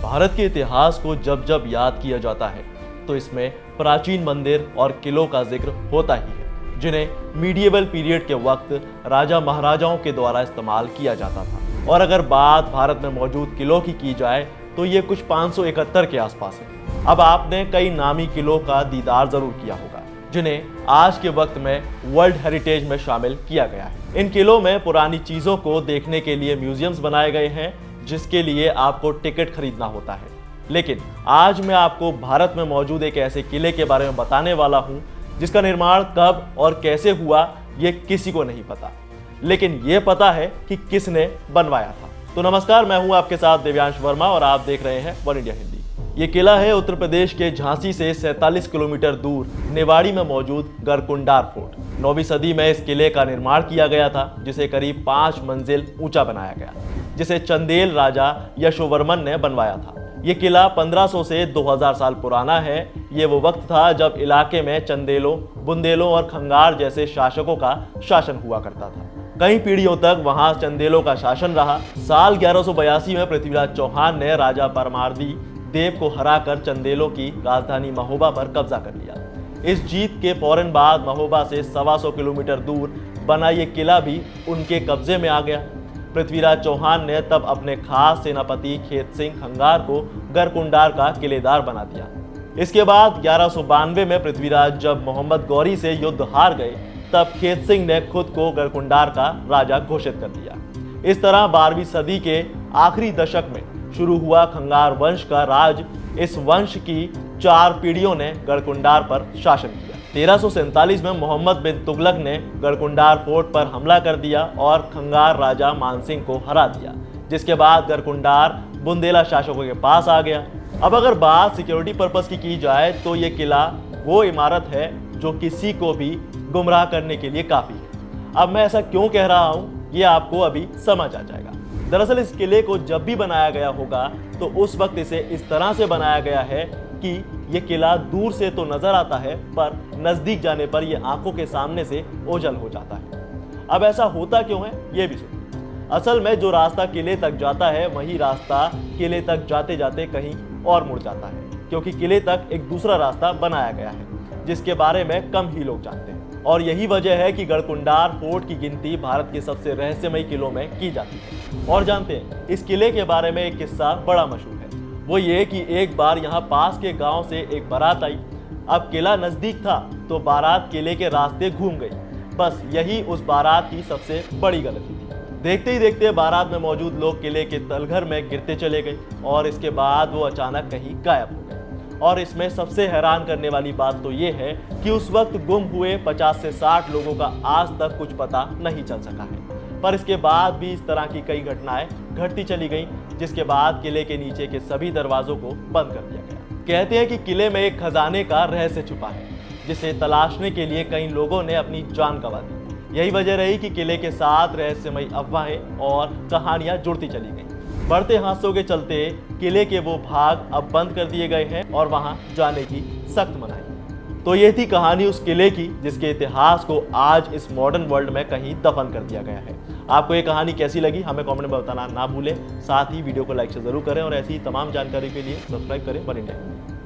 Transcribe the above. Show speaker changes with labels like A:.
A: भारत के इतिहास को जब जब याद किया जाता है तो इसमें प्राचीन मंदिर और किलों का जिक्र होता ही है, जिन्हें मीडिएवल पीरियड के वक्त राजा महाराजाओं के द्वारा इस्तेमाल किया जाता था। और अगर बात भारत में मौजूद किलों की जाए तो ये कुछ 571 के आसपास है। अब आपने कई नामी किलों का दीदार जरूर किया होगा, जिन्हें आज के वक्त में वर्ल्ड हेरिटेज में शामिल किया गया है। इन किलों में पुरानी चीजों को देखने के लिए म्यूजियम्स बनाए गए हैं, जिसके लिए आपको टिकट खरीदना होता है। लेकिन आज मैं आपको भारत में मौजूद एक ऐसे किले के बारे में बताने वाला हूं जिसका निर्माण कब और कैसे हुआ ये किसी को नहीं पता, लेकिन ये पता है कि किसने बनवाया था। तो नमस्कार, मैं हूं आपके साथ दिव्यांश वर्मा और आप देख रहे हैं वन इंडिया हिंदी। ये किला है उत्तर प्रदेश के झांसी से 47 किलोमीटर दूर निवाड़ी में मौजूद गरकुंडार फोर्ट। 9वीं सदी में इस किले का निर्माण किया गया था, जिसे करीब 5 मंजिल ऊंचा बनाया गया, जिसे चंदेल राजा यशोवर्मन ने बनवाया था। ये किला 1500 से 2000 साल पुराना है। ये वो वक्त था जब इलाके में चंदेलों, बुंदेलों और खंगार जैसे शासकों का शासन हुआ करता था। कई पीढ़ियों तक वहां चंदेलों का शासन रहा। साल 1182 में पृथ्वीराज चौहान ने राजा परमार्दी देव को हराकर चंदेलों की राजधानी महोबा पर कब्जा कर लिया। इस जीत के फौरन बाद महोबा से 125 किलोमीटर दूर बना ये किला भी उनके कब्जे में आ गया। पृथ्वीराज चौहान ने तब अपने खास सेनापति खेत सिंह खंगार को गरकुंडार का किलेदार बना दिया। इसके बाद 1192 में पृथ्वीराज जब मोहम्मद गौरी से युद्ध हार गए, तब खेत सिंह ने खुद को गरकुंडार का राजा घोषित कर दिया। इस तरह 12वीं सदी के आखिरी दशक में शुरू हुआ खंगार वंश का राज। इस वंश की 4 पीढ़ियों ने गरकुंडार पर शासन किया। 1347 में मोहम्मद बिन तुगलक ने गरकुंडार फोर्ट पर हमला कर दिया और खंगार राजा मानसिंह को हरा दिया, जिसके बाद गरकुंडार बुंदेला शासकों के पास आ गया। अब अगर बात सिक्योरिटी पर्पस की जाए तो ये किला वो इमारत है जो किसी को भी गुमराह करने के लिए काफी है। अब मैं ऐसा क्यों कह रहा हूँ ये आपको अभी समझ आ जाएगा। दरअसल इस किले को जब भी बनाया गया होगा तो उस वक्त इसे इस तरह से बनाया गया है कि ये किला दूर से तो नजर आता है, पर नजदीक जाने पर ये आंखों के सामने से ओझल हो जाता है। अब ऐसा होता क्यों है ये भी सुनिए। असल में जो रास्ता किले तक जाता है वही रास्ता किले तक जाते जाते कहीं और मुड़ जाता है, क्योंकि किले तक एक दूसरा रास्ता बनाया गया है जिसके बारे में कम ही लोग जानते हैं। और यही वजह है कि गरकुंडार फोर्ट की गिनती भारत के सबसे रहस्यमयी किलों में की जाती है। और जानते हैं, इस किले के बारे में एक किस्सा बड़ा मशहूर है। वो ये कि एक बार यहाँ पास के गांव से एक बारात आई। अब किला नजदीक था तो बारात किले के रास्ते घूम गई। बस यही उस बारात की सबसे बड़ी गलती थी। देखते ही देखते बारात में मौजूद लोग किले के तलघर में गिरते चले गए और इसके बाद वो अचानक कहीं गायब हो गए। और इसमें सबसे हैरान करने वाली बात तो ये है कि उस वक्त गुम हुए 50 से 60 लोगों का आज तक कुछ पता नहीं चल सका है। पर इसके बाद भी इस तरह की कई घटनाएं घटती चली गईं, जिसके बाद किले के नीचे के सभी दरवाजों को बंद कर दिया गया। कहते हैं कि किले में एक खजाने का रहस्य छुपा है, जिसे तलाशने के लिए कई लोगों ने अपनी जान गंवा दी। यही वजह रही कि किले के साथ रहस्यमयी अफवाहें और कहानियां जुड़ती चली गईं। बढ़ते हादसों के चलते किले के वो भाग अब बंद कर दिए गए हैं और वहां जाने की सख्त मनाही। तो ये थी कहानी उस किले की जिसके इतिहास को आज इस मॉडर्न वर्ल्ड में कहीं दफन कर दिया गया है। आपको ये कहानी कैसी लगी हमें कमेंट में बताना ना भूलें। साथ ही वीडियो को लाइक से जरूर करें और ऐसी ही तमाम जानकारी के लिए सब्सक्राइब करें वन इंडिया।